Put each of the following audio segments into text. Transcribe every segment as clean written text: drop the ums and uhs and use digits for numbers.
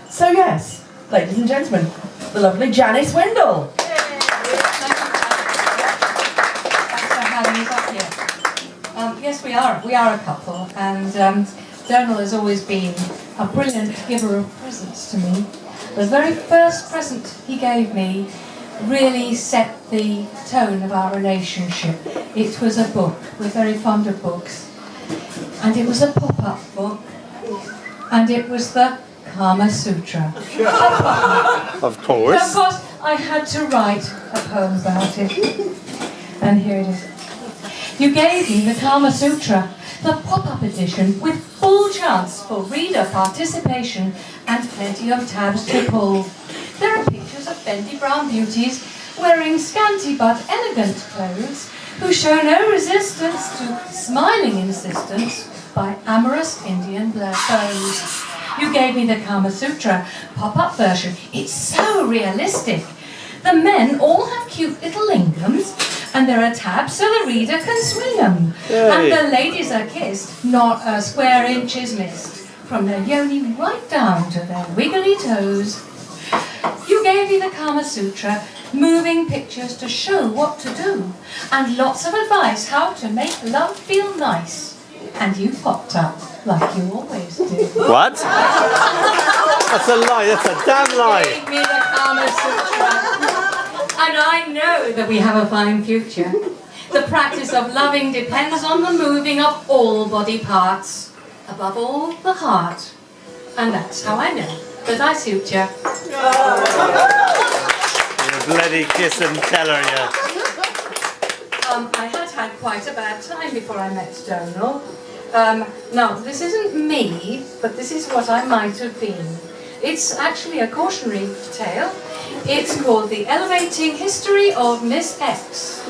So yes, ladies and gentlemen, the lovely Janice Windle. Yes, we are a couple, and Donald has always been a brilliant giver of presents to me. The very first present he gave me really set the tone of our relationship. It was a book. We're very fond of books. And it was a pop-up book, and it was the Kama Sutra. Of course. Of course, I had to write a poem about it. And here it is. You gave me the Kama Sutra, the pop-up edition, with full chance for reader participation and plenty of tabs to pull. There are pictures of bendy brown beauties wearing scanty but elegant clothes who show no resistance to smiling insistence by amorous Indian bows. You gave me the Kama Sutra pop-up version. It's so realistic. The men all have cute little lingams, and there are tabs so the reader can swing them. Yay. And the ladies are kissed, not a square inch is missed, from their yoni right down to their wiggly toes. You gave me the Kama Sutra, moving pictures to show what to do, and lots of advice how to make love feel nice. And you popped up like you always do. What? That's a lie, that's a damn lie. Gave me the Kama Sutra. And I know that we have a fine future. The practice of loving depends on the moving of all body parts, above all the heart. And that's how I know that I suit you. You bloody kiss and tell her, yeah. I had quite a bad time before I met Donald. No, this isn't me, but this is what I might have been. It's actually a cautionary tale. It's called The Elevating History of Miss X,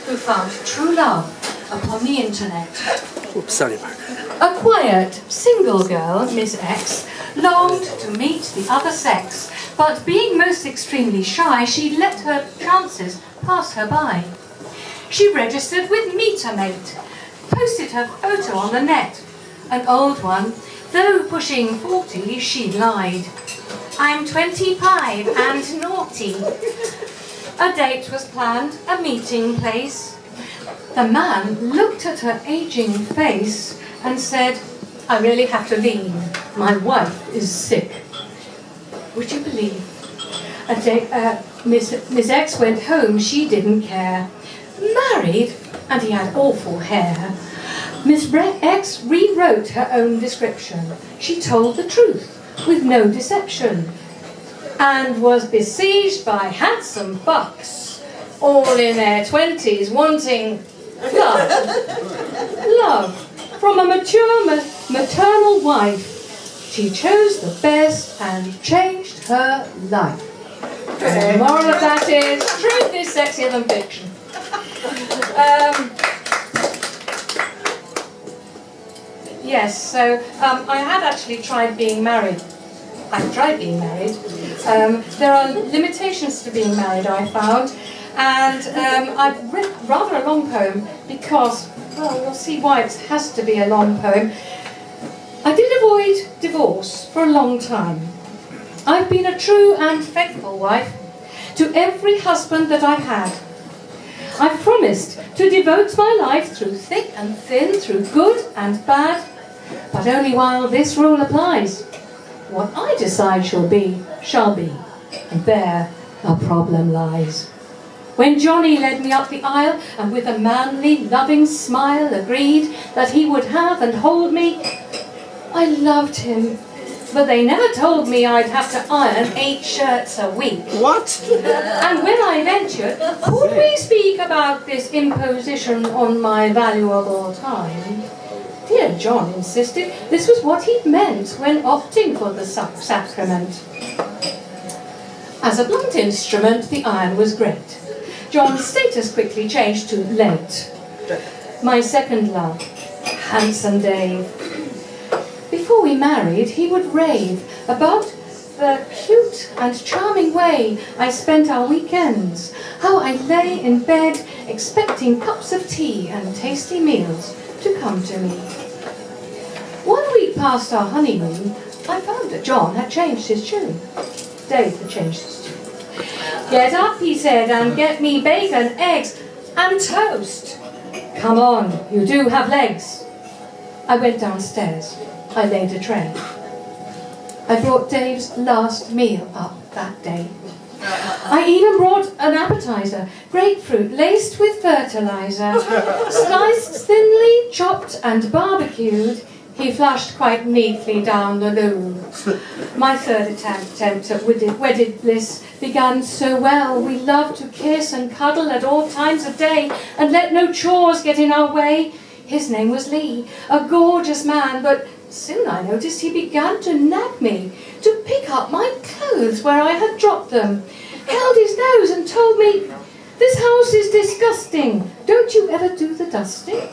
who found true love upon the internet. Oops, sorry, Mark. A quiet, single girl, Miss X, longed to meet the other sex, but being most extremely shy, she let her chances pass her by. She registered with MeetAmate, posted her photo on the net. An old one, though pushing 40, she lied. I'm 25 and naughty. A date was planned, a meeting place. The man looked at her aging face and said, I really have to leave. My wife is sick. Would you believe? Miss X went home, she didn't care. Married, and he had awful hair. Miss X rewrote her own description. She told the truth, with no deception, and was besieged by handsome bucks, all in their 20s, wanting love. Love from a mature maternal wife. She chose the best and changed her life. The moral of that is, truth is sexier than fiction. Yes, so I had actually tried being married. I've tried being married. There are limitations to being married, I found. And I've written rather a long poem because, well, you'll see why it has to be a long poem. I did avoid divorce for a long time. I've been a true and faithful wife to every husband that I've had. I've promised to devote my life through thick and thin, through good and bad, but only while this rule applies. What I decide shall be, and there our problem lies. When Johnny led me up the aisle and with a manly, loving smile agreed that he would have and hold me, I loved him, but they never told me I'd have to iron 8 shirts a week. What? And when I ventured, could we speak about this imposition on my valuable time? Dear John insisted this was what he'd meant when opting for the sacrament. As a blunt instrument, the iron was great. John's status quickly changed to late. My second love, handsome Dave. Before we married, he would rave about the cute and charming way I spent our weekends, how I lay in bed expecting cups of tea and tasty meals to come to me. 1 week past our honeymoon, I found that John had changed his tune. Dave had changed his tune. Get up, he said, and get me bacon, eggs, and toast. Come on, you do have legs. I went downstairs. I laid a tray. I brought Dave's last meal up that day. I even brought an appetizer, grapefruit laced with fertilizer, sliced thinly, chopped and barbecued. He flushed quite neatly down the loo. My third attempt at wedded bliss began so well. We loved to kiss and cuddle at all times of day and let no chores get in our way. His name was Lee, a gorgeous man, but soon I noticed he began to nag me, to pick up my clothes where I had dropped them, held his nose and told me, "This house is disgusting. Don't you ever do the dusting?"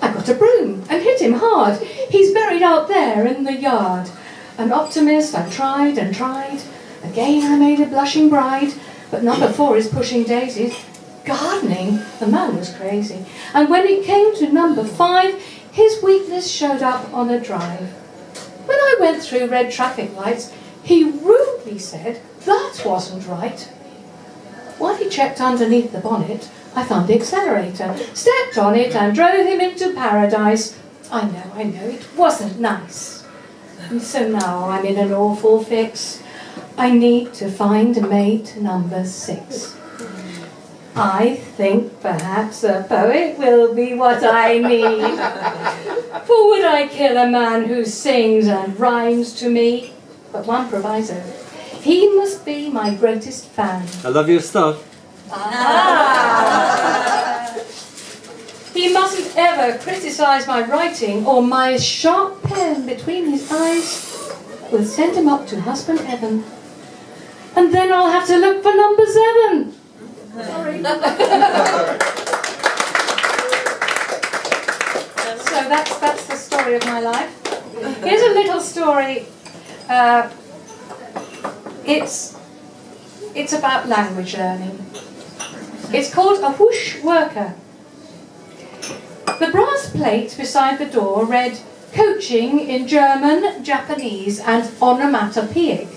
I got a broom and hit him hard. He's buried out there in the yard. An optimist, I tried and tried. Again I made a blushing bride. But number 4 is pushing daisies. Gardening, the man was crazy. And when it came to number 5, his weakness showed up on a drive. When I went through red traffic lights, he rudely said that wasn't right. While he checked underneath the bonnet, I found the accelerator, stepped on it and drove him into paradise. I know, it wasn't nice. And so now I'm in an awful fix. I need to find mate number 6. I think perhaps a poet will be what I need. For would I kill a man who sings and rhymes to me? But one proviso, he must be my greatest fan. I love your stuff. He mustn't ever criticise my writing, or my sharp pen between his eyes will send him up to husband heaven. And then I'll have to look for number 7. Sorry. So that's the story of my life. Here's a little story. It's about language learning. It's called A Whoosh Worker. The brass plate beside the door read coaching in German, Japanese and onomatopoeic.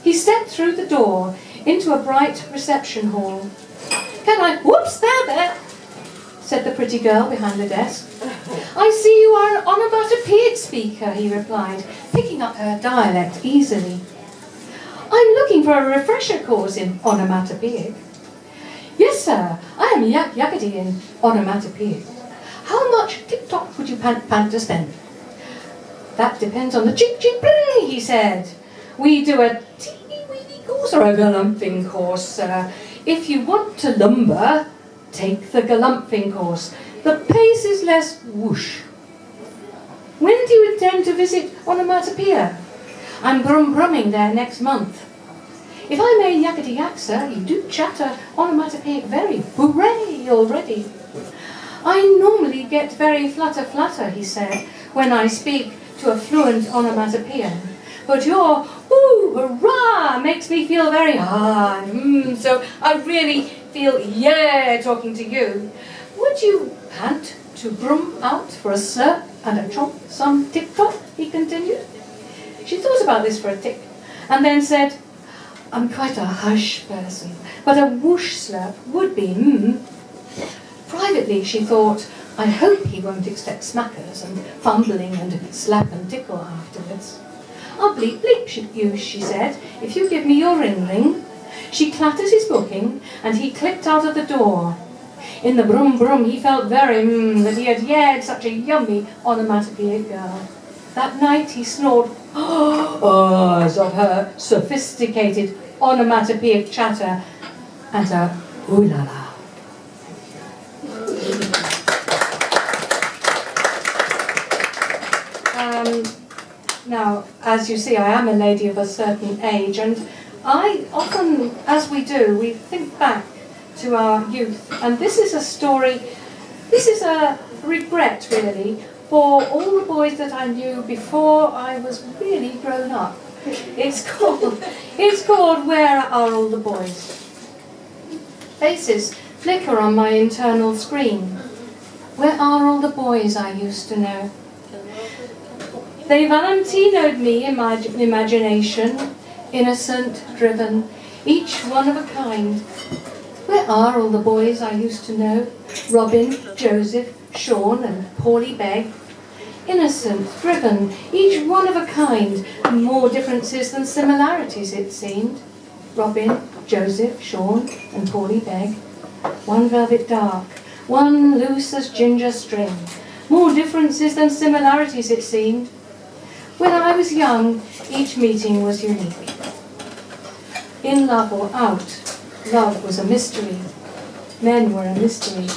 He stepped through the door into a bright reception hall. "Can I—" "Whoops, there," said the pretty girl behind the desk. "I see you are an onomatopoeic speaker," he replied, picking up her dialect easily. "I'm looking for a refresher course in onomatopoeic." "Yes, sir, I am yakety in onomatopoeic. How much tick-tock would you pant to spend?" "That depends on the chink-chink-bling," he said. "We do a teeny-weeny course or a galumphing course, sir. If you want to lumber, take the galumphing course. The pace is less whoosh." "When do you intend to visit Onomatopoeia?" "I'm brumming there next month." "If I may yakety yak, sir, you do chatter onomatopoeic very hooray already." "I normally get very flutter, he said, when I speak to a fluent onomatopoeian. But your ooh, hurrah makes me feel very so I really feel yeah talking to you. Would you pant to brum out for a slurp and a chomp some tick-tock?" he continued. She thought about this for a tick and then said, "I'm quite a hush person, but a whoosh slurp would be Privately, she thought, I hope he won't expect smackers and fumbling and slap and tickle afterwards. "I'll bleep you," she said, "if you give me your ring." She clattered his booking, and he clicked out of the door. In the brum he felt very that he had yared such a yummy onomatopoeic girl. That night he snored as of her sophisticated onomatopoeic chatter and her ooh la la. Now, as you see, I am a lady of a certain age, and I often, as we do, we think back to our youth, and this is a story, this is a regret, really, for all the boys that I knew before I was really grown up. It's called Where Are All the Boys? Faces flicker on my internal screen. Where are all the boys I used to know? They Valentino'd me in my imagination, innocent, driven, each one of a kind. Where are all the boys I used to know? Robin, Joseph, Sean and Paulie Begg. Innocent, driven, each one of a kind, more differences than similarities it seemed. Robin, Joseph, Sean and Paulie Begg. One velvet dark, one loose as ginger string. More differences than similarities it seemed. When I was young, each meeting was unique. In love or out, love was a mystery. Men were a mystery.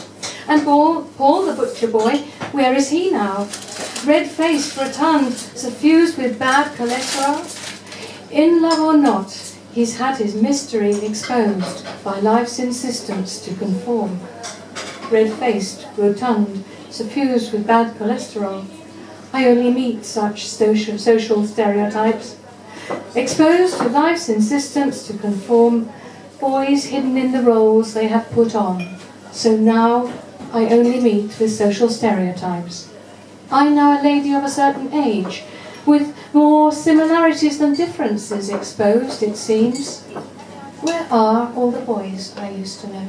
And Paul the butcher boy, where is he now? Red-faced, rotund, suffused with bad cholesterol. In love or not, he's had his mystery exposed by life's insistence to conform. Red-faced, rotund, suffused with bad cholesterol. I only meet such social stereotypes. Exposed to life's insistence to conform, boys hidden in the roles they have put on. So now I only meet with social stereotypes. I'm now a lady of a certain age, with more similarities than differences exposed, it seems. Where are all the boys I used to know?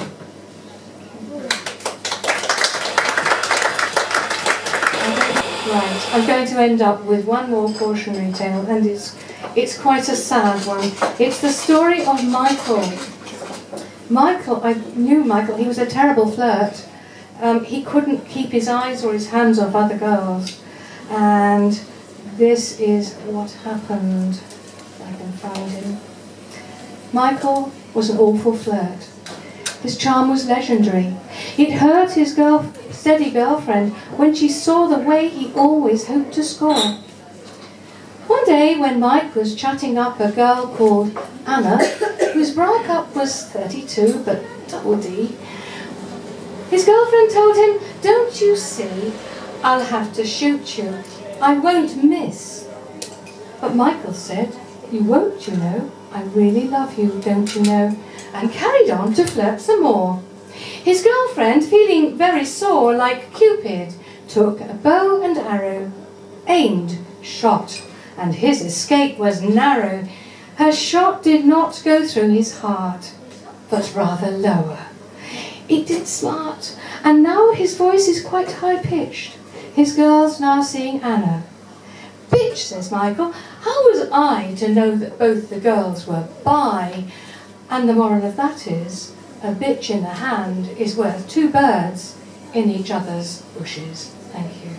Right, I'm going to end up with one more cautionary tale, and it's quite a sad one. It's the story of Michael. Michael, I knew Michael, he was a terrible flirt. He couldn't keep his eyes or his hands off other girls. And this is what happened. If I can find him. Michael was an awful flirt. His charm was legendary. It hurt his steady girlfriend when she saw the way he always hoped to score. One day when Mike was chatting up a girl called Anna, whose breakup was 32 but double D, his girlfriend told him, "Don't you see, I'll have to shoot you. I won't miss." But Michael said, "You won't, you know. I really love you, don't you know?" And carried on to flirt some more. His girlfriend, feeling very sore like Cupid, took a bow and arrow, aimed, shot, and his escape was narrow. Her shot did not go through his heart, but rather lower. It did smart, and now his voice is quite high-pitched. His girl's now seeing Anna. "Bitch," says Michael, "how was I to know that both the girls were bi?" And the moral of that is, a bitch in the hand is worth two birds in each other's bushes. Thank you.